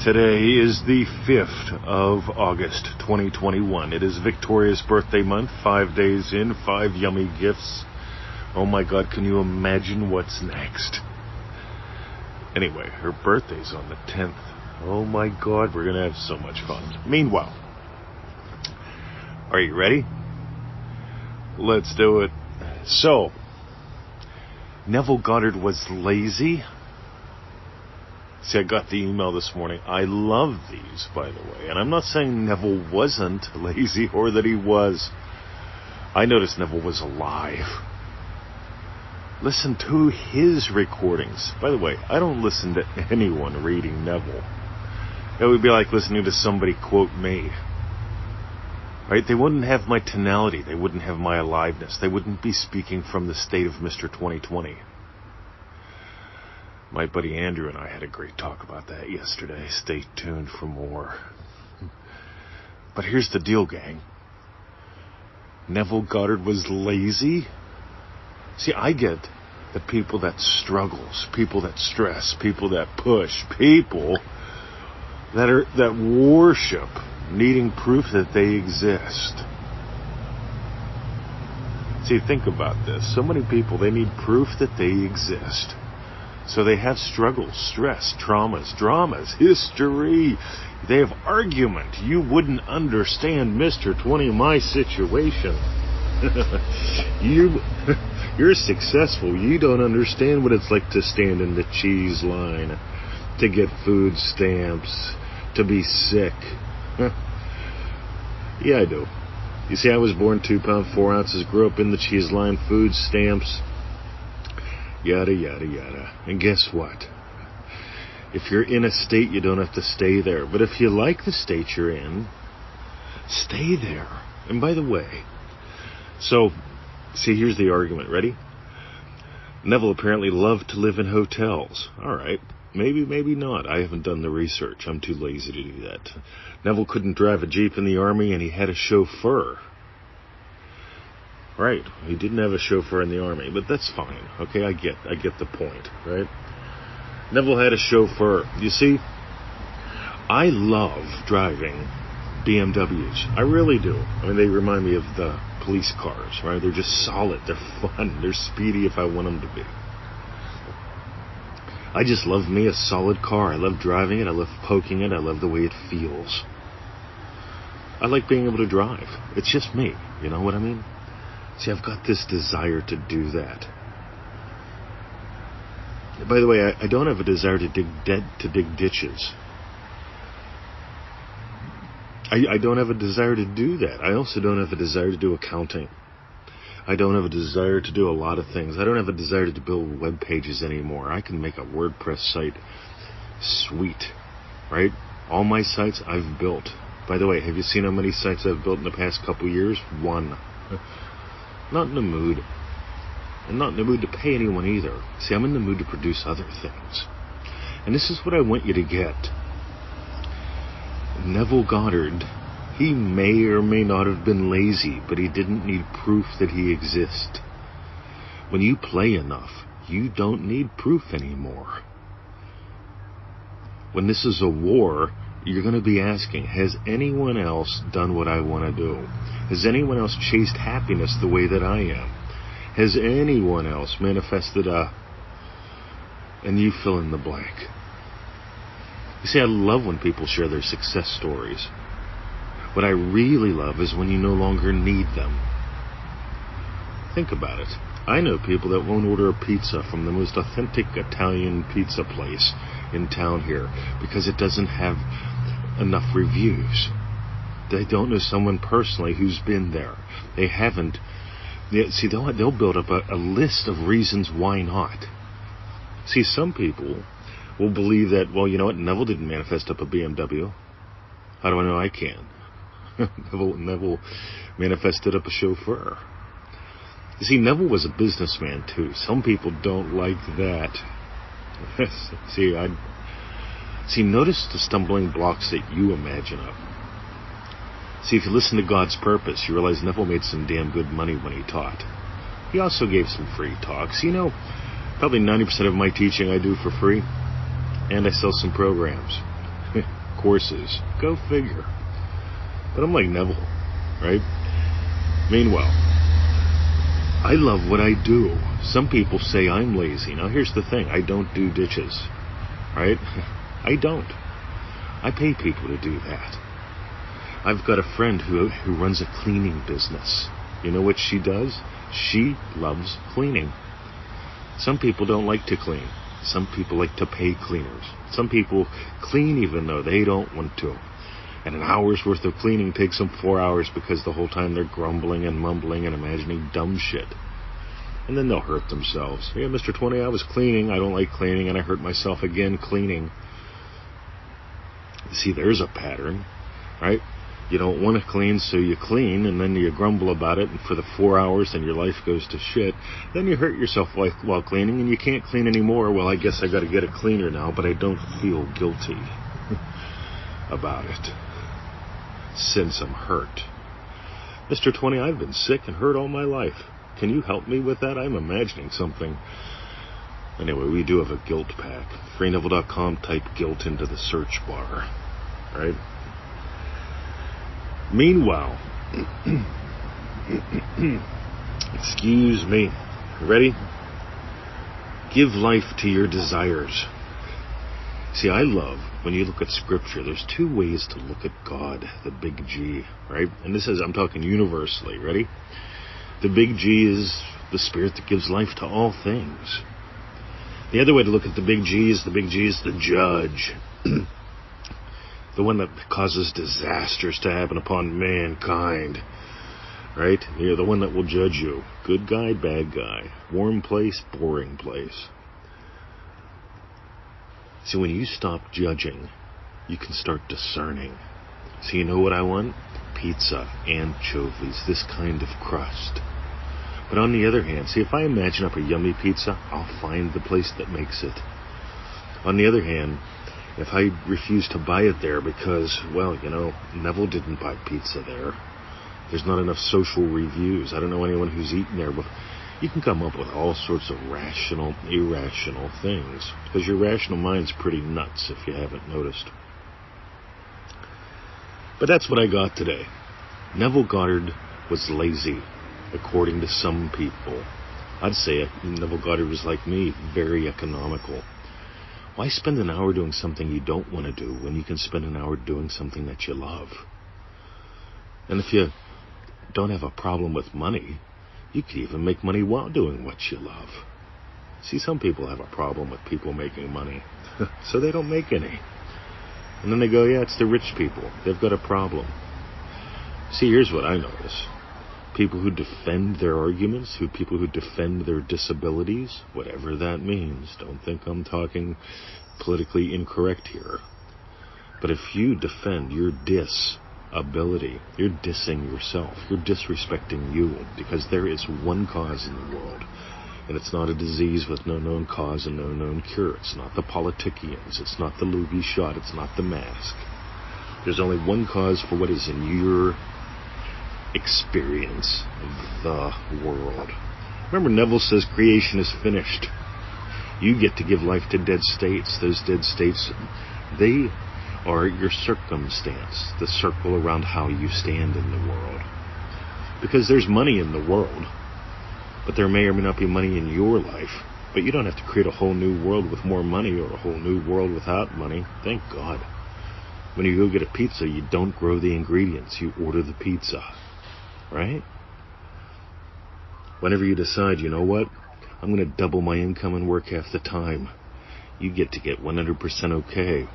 Today is the 5th of August, 2021. It is Victoria's birthday month, 5 days in, 5 yummy gifts. Oh my God, can you imagine what's next? Anyway, her birthday's on the 10th. Oh my God, we're going to have so much fun. Meanwhile, are you ready? Let's do it. So, Neville Goddard was lazy. See, I got the email this morning. I love these, by the way. And I'm not saying Neville wasn't lazy or that he was. I noticed Neville was alive. Listen to his recordings. By the way, I don't listen to anyone reading Neville. It would be like listening to somebody quote me. Right? They wouldn't have my tonality. They wouldn't have my aliveness. They wouldn't be speaking from the state of Mr. 2020. My buddy Andrew and I had a great talk about that yesterday. Stay tuned for more. But here's the deal, gang. Neville Goddard was lazy. See, I get the people that struggles, people that stress, people that push, people that worship needing proof that they exist. See, think about this. So many people, they need proof that they exist. So they have struggles, stress, traumas, dramas, history. They have argument. You wouldn't understand Mr. 20, my situation. You're successful. You don't understand what it's like to stand in the cheese line, to get food stamps, to be sick. Yeah, I do. You see, I was born 2 pounds 4 ounces, grew up in the cheese line, food stamps, yada, yada, yada. And guess what? If you're in a state, you don't have to stay there. But if you like the state you're in, stay there. And by the way, so, see, here's the argument. Ready? Neville apparently loved to live in hotels. All right. Maybe, maybe not. I haven't done the research. I'm too lazy to do that. Neville couldn't drive a Jeep in the Army, and he had a chauffeur. Right. He didn't have a chauffeur in the Army, but that's fine. Okay, I get the point, right? Neville had a chauffeur. You see, I love driving BMWs. I really do. I mean, they remind me of the police cars, right? They're just solid. They're fun. They're speedy if I want them to be. I just love me a solid car. I love driving it. I love poking it. I love the way it feels. I like being able to drive. It's just me. You know what I mean? See, I've got this desire to do that. By the way, I don't have a desire to dig ditches. I don't have a desire to do that. I also don't have a desire to do accounting. I don't have a desire to do a lot of things. I don't have a desire to build web pages anymore. I can make a WordPress site sweet, right? All my sites I've built. By the way, have you seen how many sites I've built in the past couple years? 1. Not in the mood. I'm not in the mood to pay anyone either. See, I'm in the mood to produce other things. And this is what I want you to get. Neville Goddard, he may or may not have been lazy, but he didn't need proof that he exists. When you play enough, you don't need proof anymore. When this is a war, you're going to be asking, has anyone else done what I want to do? Has anyone else chased happiness the way that I am? Has anyone else manifested and you fill in the blank? You see, I love when people share their success stories. What I really love is when you no longer need them. Think about it. I know people that won't order a pizza from the most authentic Italian pizza place in town here because it doesn't have enough reviews. They don't know someone personally who's been there. They haven't. See, they'll build up a list of reasons why not. See, some people will believe that, well, you know what, Neville didn't manifest up a BMW. How do I know I can? Neville manifested up a chauffeur. You see, Neville was a businessman too. Some people don't like that. See, notice the stumbling blocks that you imagine of. See, if you listen to God's purpose, you realize Neville made some damn good money when he taught. He also gave some free talks. You know, probably 90% of my teaching I do for free, and I sell some programs. courses. Go figure. But I'm like Neville, right? Meanwhile, I love what I do. Some people say I'm lazy. Now here's the thing. I don't do dishes, right? I don't. I pay people to do that. I've got a friend who runs a cleaning business. You know what she does? She loves cleaning. Some people don't like to clean. Some people like to pay cleaners. Some people clean even though they don't want to. And an hour's worth of cleaning takes them 4 hours because the whole time they're grumbling and mumbling and imagining dumb shit. And then they'll hurt themselves. Yeah, Mr. 20, I was cleaning. I don't like cleaning, and I hurt myself again cleaning. See, there's a pattern, right? You don't want to clean, so you clean, and then you grumble about it, and for the 4 hours, and your life goes to shit. Then you hurt yourself while cleaning, and you can't clean anymore. Well, I guess I got to get a cleaner now, but I don't feel guilty about it, since I'm hurt. Mr. 20, I've been sick and hurt all my life. Can you help me with that? I'm imagining something. Anyway, we do have a guilt pack. FreeNeville.com, type guilt into the search bar, right? Meanwhile, excuse me, ready? Give life to your desires. See, I love, when you look at Scripture, there's two ways to look at God, the big G, right? And this is, I'm talking universally, ready? The big G is the Spirit that gives life to all things. The other way to look at the big G is the judge. The one that causes disasters to happen upon mankind, right? You're the one that will judge you. Good guy, bad guy. Warm place, boring place. See, when you stop judging, you can start discerning. So you know what I want? Pizza, anchovies, this kind of crust. But on the other hand, see, if I imagine up a yummy pizza, I'll find the place that makes it. On the other hand, if I refuse to buy it there because, well, you know, Neville didn't buy pizza there. There's not enough social reviews. I don't know anyone who's eaten there, but you can come up with all sorts of rational, irrational things, because your rational mind's pretty nuts if you haven't noticed. But that's what I got today. Neville Goddard was lazy, according to some people. I'd say Neville Goddard was like me, very economical. Why spend an hour doing something you don't want to do when you can spend an hour doing something that you love? And if you don't have a problem with money, you could even make money while doing what you love. See, some people have a problem with people making money, so they don't make any. And then they go, yeah, it's the rich people. They've got a problem. See, here's what I notice. People who defend their arguments, people who defend their disabilities, whatever that means. Don't think I'm talking politically incorrect here. But if you defend your disability, you're dissing yourself. You're disrespecting you, because there is one cause in the world. And it's not a disease with no known cause and no known cure. It's not the politicians. It's not the loogie shot. It's not the mask. There's only one cause for what is in your experience of the world. Remember, Neville says creation is finished. You get to give life to dead states. Those dead states, they are your circumstance, the circle around how you stand in the world. Because there's money in the world, but there may or may not be money in your life. But you don't have to create a whole new world with more money or a whole new world without money. Thank God. When you go get a pizza, you don't grow the ingredients. You order the pizza. Right? Whenever you decide, you know what? I'm going to double my income and work half the time. You get to get 100% okay.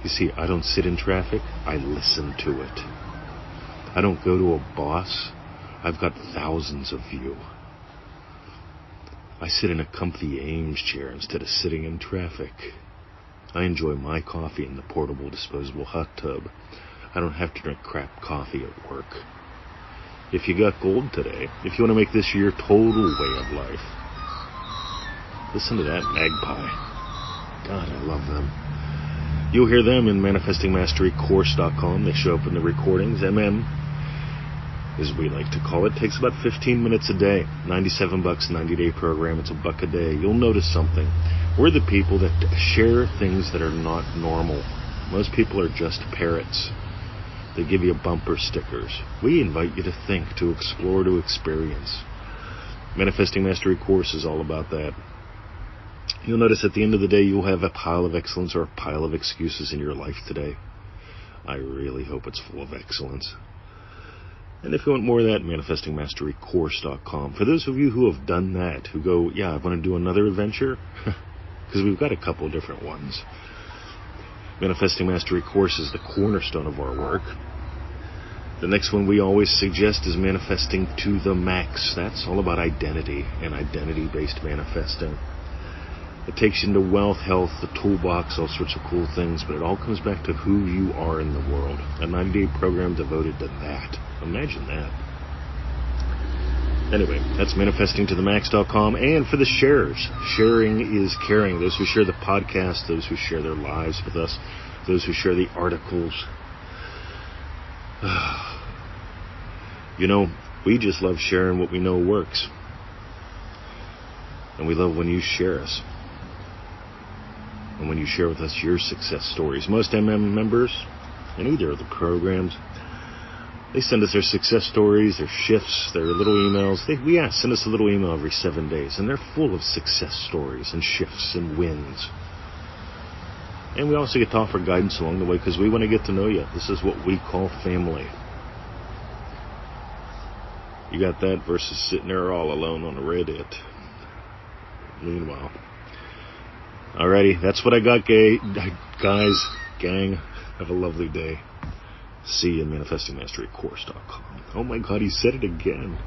You see, I don't sit in traffic. I listen to it. I don't go to a boss. I've got thousands of you. I sit in a comfy Ames chair instead of sitting in traffic. I enjoy my coffee in the portable disposable hot tub. I don't have to drink crap coffee at work. If you got gold today, if you want to make this your total way of life, listen to that magpie. God, I love them. You'll hear them in ManifestingMasteryCourse.com. They show up in the recordings. MM, as we like to call it, takes about 15 minutes a day. $97, 90-day program. It's $1 a day. You'll notice something. We're the people that share things that are not normal. Most people are just parrots. They give you bumper stickers. We invite you to think, to explore, to experience. Manifesting Mastery course is all about that. You'll notice at the end of the day, you'll have a pile of excellence or a pile of excuses in your life today. I really hope it's full of excellence. And if you want more of that, manifestingmasterycourse.com. For those of you who have done that, who go, yeah, I want to do another adventure, because we've got a couple different ones. Manifesting Mastery course is the cornerstone of our work. The next one we always suggest is manifesting to the max. That's all about identity and identity-based manifesting. It takes you into wealth, health, the toolbox, all sorts of cool things, but it all comes back to who you are in the world. A 90-day program devoted to that. Imagine that. Anyway, that's manifestingtothemax.com. And for the sharers, sharing is caring. Those who share the podcast, those who share their lives with us, those who share the articles. You know, we just love sharing what we know works. And we love when you share us. And when you share with us your success stories. Most members in either of the programs, they send us their success stories, their shifts, their little emails. They send us a little email every 7 days, and they're full of success stories and shifts and wins. And we also get to offer guidance along the way because we want to get to know you. This is what we call family. You got that versus sitting there all alone on a Reddit. Meanwhile. Alrighty, that's what I got, guys, gang. Have a lovely day. See you at manifestingmasterycourse.com. Oh my God, he said it again.